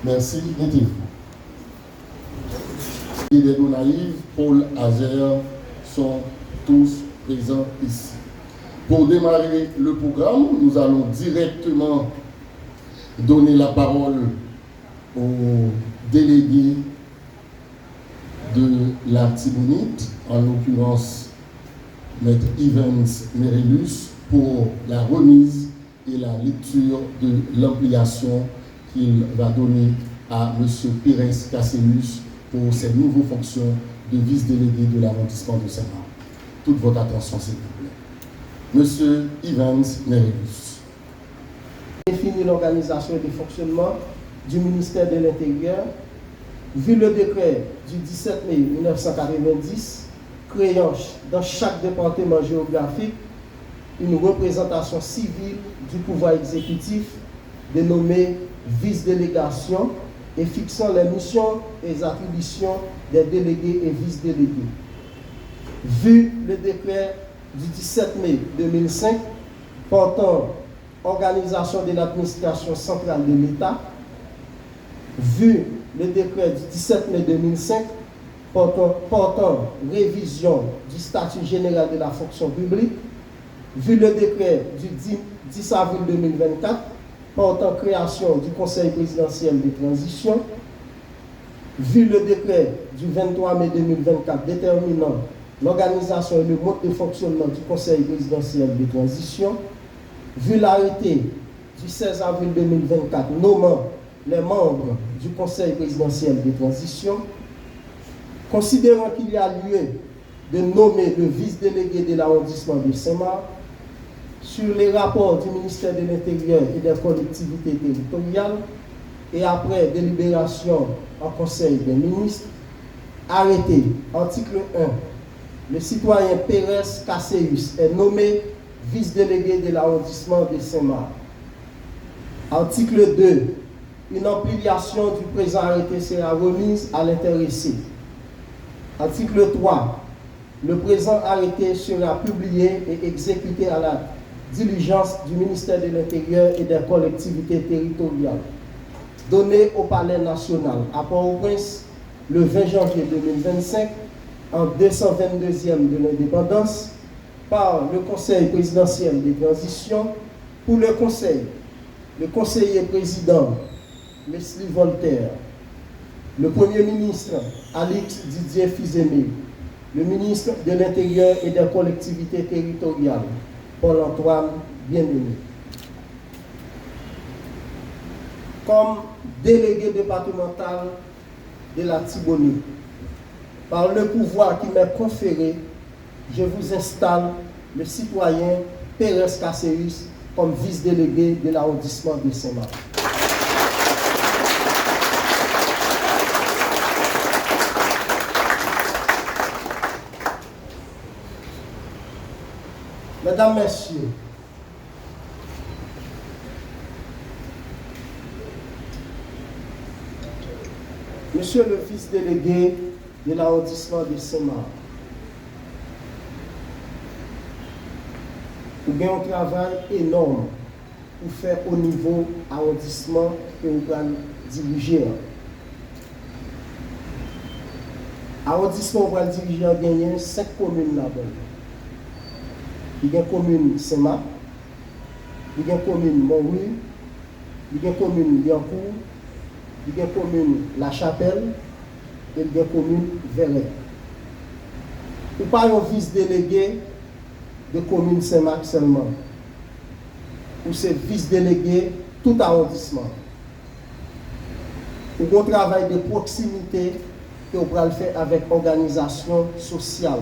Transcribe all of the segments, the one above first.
Merci, mettez-vous. Les naïfs, Paul Azer sont tous présents ici. Pour démarrer le programme, nous allons directement donner la parole aux délégués de la Tibonite, en l'occurrence Maître Evans Merellus, pour la remise et la lecture de l'ampliation qu'il va donner à M. Pires Casséus pour ses nouvelles fonctions de vice-délégué de l'arrondissement de Saint-Marc. Toute votre attention, s'il vous plaît. M. Evans Merellus. Définir l'organisation et le fonctionnement du ministère de l'Intérieur, vu le décret du 17 mai 1990, créant dans chaque département géographique une représentation civile du pouvoir exécutif dénommée vice-délégation et fixant les missions et les attributions des délégués et vice-délégués. Vu le décret du 17 mai 2005 portant organisation de l'administration centrale de l'État, vu le décret du 17 mai 2005 portant révision du statut général de la fonction publique, vu le décret du 10 avril 2024 portant création du Conseil présidentiel de transition, vu le décret du 23 mai 2024 déterminant l'organisation et le mode de fonctionnement du Conseil présidentiel de transition, vu l'arrêté du 16 avril 2024 nommant les membres du Conseil présidentiel de transition, considérant qu'il y a lieu de nommer le vice-délégué de l'arrondissement de Saint-Marc, sur les rapports du ministère de l'Intérieur et des collectivités territoriales, et après délibération en Conseil des ministres, arrêté, article 1, le citoyen Pires Casséus est nommé vice-délégué de l'arrondissement de Saint-Marc. Article 2, une ampliation du présent arrêté sera remise à l'intéressé. Article 3, le présent arrêté sera publié et exécuté à la diligence du ministère de l'Intérieur et des collectivités territoriales. Donné au Palais national à Port-au-Prince le 20 janvier 2025, en 222e de l'indépendance, par le Conseil présidentiel de transition pour le Conseil, le conseiller président Leslie Voltaire, le Premier ministre Alix Didier Fils-Aimé, le ministre de l'Intérieur et des collectivités territoriales Paul-Antoine Bien-Aimé. Comme délégué départemental de la Tibonite, par le pouvoir qui m'est conféré, je vous installe le citoyen Pires Casséus comme vice-délégué de l'arrondissement de Saint-Marc. Mesdames, Messieurs, Monsieur le vice-délégué de l'arrondissement de Saint-Marc, vous avez un travail énorme pour faire au niveau arrondissement que vous allez diriger. Arrondissement, vous allez diriger, gagner 5 communes là-bas. Il y a une commune Saint-Marc, il y a une commune Montrouge, il y a une commune Liancourt, il y a une commune La Chapelle et il y a une commune Verret. Ou pas un vice-délégué de commune Saint-Marc seulement, ou c'est vice-délégué tout arrondissement. Ou un travail de proximité que que vous pouvez faire avec organisation sociale,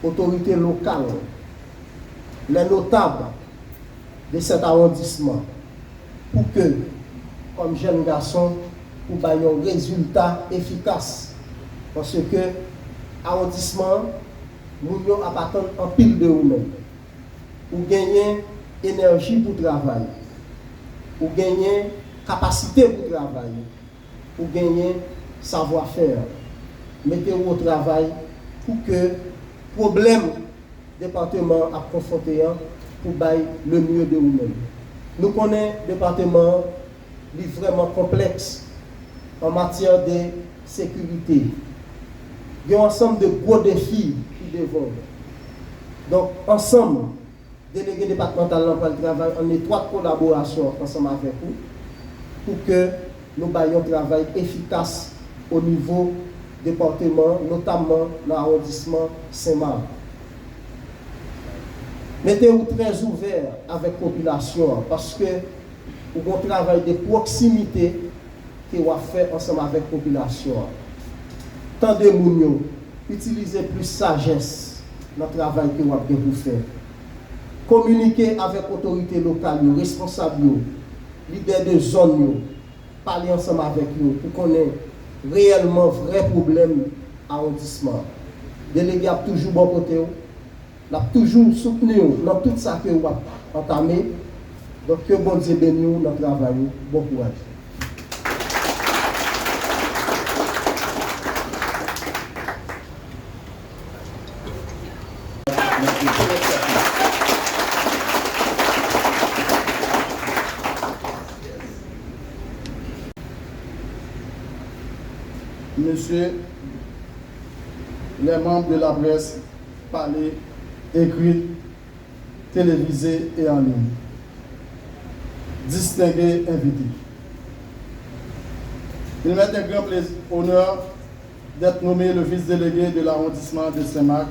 autorité locale, les notables de cet arrondissement, pour que, comme jeune garçon, vous ayez un résultat efficace. Parce que l'arrondissement, nous appartenons en pile de vous-même. Vous gagnez énergie pour travailler. Vous gagnez capacité pour travailler. Vous gagnez savoir-faire. Mettez-vous au travail pour que problème département à confronter pour bailler le mieux de vous-même. Nous connaissons le département vraiment complexe en matière de sécurité. Il y a un ensemble de gros défis qui devant. Donc, ensemble, délégué départemental dans le travail en étroite collaboration ensemble avec vous pour que nous ayons un travail efficace au niveau département, notamment dans l'arrondissement Saint-Marc. Mettez-vous très ouvert avec la population parce que vous avez un travail de proximité que vous fait ensemble avec la population. Tendez-vous, utilisez plus sagesse dans le travail que vous avez faire. Communiquez avec l'autorité locale, responsables, leaders de zone, parlez ensemble avec eux pour qu'on ait réellement vrai problème à l'arrondissement. Délégué a toujours bon côté, a toujours soutenu dans tout ça que vous avez entamé. Donc que bon Dieu bénisse notre travail. Bon courage. Monsieur, les membres de la presse, parlés, écrits, télévisés et en ligne. Distingués invités. Il m'est un grand plaisir, honneur d'être nommé le vice-délégué de l'arrondissement de Saint-Marc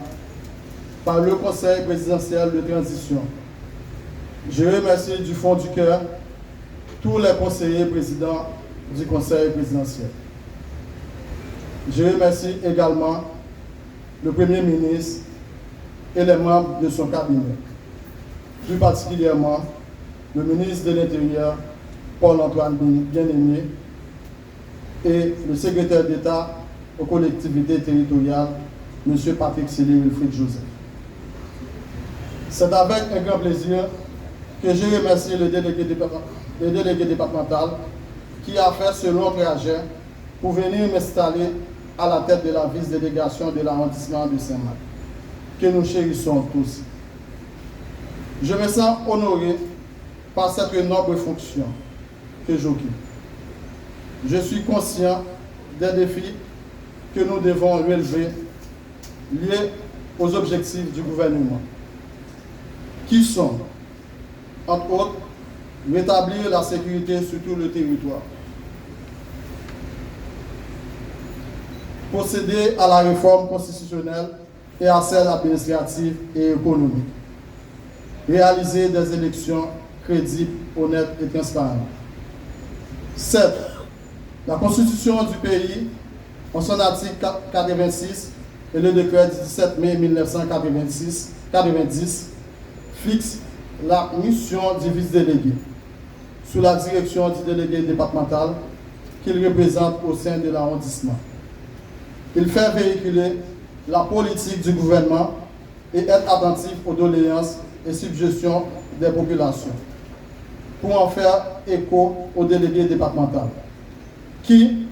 par le Conseil présidentiel de transition. Je remercie du fond du cœur tous les conseillers présidents du Conseil présidentiel. Je remercie également le Premier ministre et les membres de son cabinet, plus particulièrement le ministre de l'Intérieur, Paul-Antoine Bien-Aimé, et le secrétaire d'État aux collectivités territoriales, M. Patrick Céline Wilfried Joseph. C'est avec un grand plaisir que je remercie le délégué départemental qui a fait ce long trajet pour venir m'installer à la tête de la vice-délégation de l'arrondissement de Saint-Marc, que nous chérissons tous. Je me sens honoré par cette noble fonction que j'occupe. Je suis conscient des défis que nous devons relever liés aux objectifs du gouvernement, qui sont, entre autres, rétablir la sécurité sur tout le territoire, procéder à la réforme constitutionnelle et à celle administrative et économique, réaliser des élections crédibles, honnêtes et transparentes. 7. La Constitution du pays, en son article 86 et le décret du 17 mai 1990, fixe la mission du vice-délégué, sous la direction du délégué départemental qu'il représente au sein de l'arrondissement. Il fait véhiculer la politique du gouvernement et être attentif aux doléances et suggestions des populations, pour en faire écho au délégué départemental, qui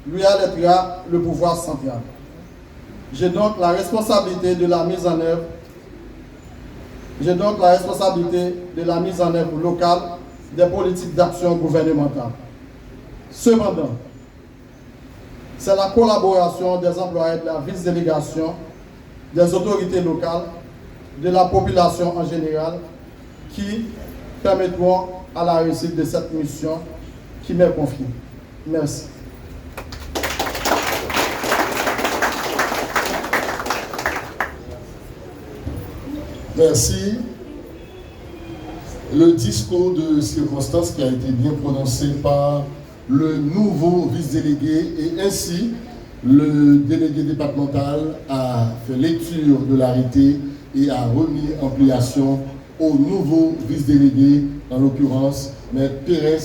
lui alléguera le pouvoir central. J'ai donc la responsabilité de la mise en œuvre locale des politiques d'action gouvernementale. Cependant, c'est la collaboration des employés de la vice-délégation, des autorités locales, de la population en général, qui permettront à la réussite de cette mission qui m'est confiée. Merci. Merci. Le discours de circonstance qui a été bien prononcé par le nouveau vice-délégué et ainsi Le délégué départemental a fait lecture de l'arrêté et a remis en pliation au nouveau vice-délégué, en l'occurrence, M. Pérez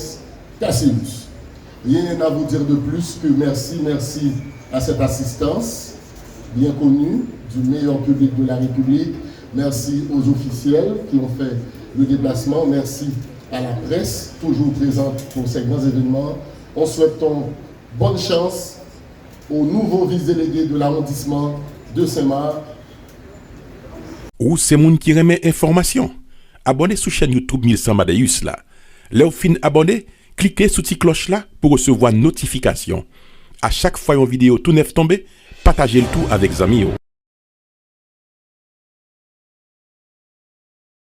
Cassius. Rien à vous dire de plus que merci à cette assistance bien connue du meilleur public de la République. Merci aux officiels qui ont fait le déplacement. Merci à la presse, toujours présente pour ces grands événements. On souhaite bonne chance au nouveau vice-délégué de l'arrondissement de Saint-Marc. Ou c'est moun qui remet information. Abonnez sur chaîne YouTube Milsan Madaeus là. Là, fin abonné, cliquez sur cette cloche là pour recevoir notification. À chaque fois une vidéo tout neuf tombé, partagez le tout avec amis.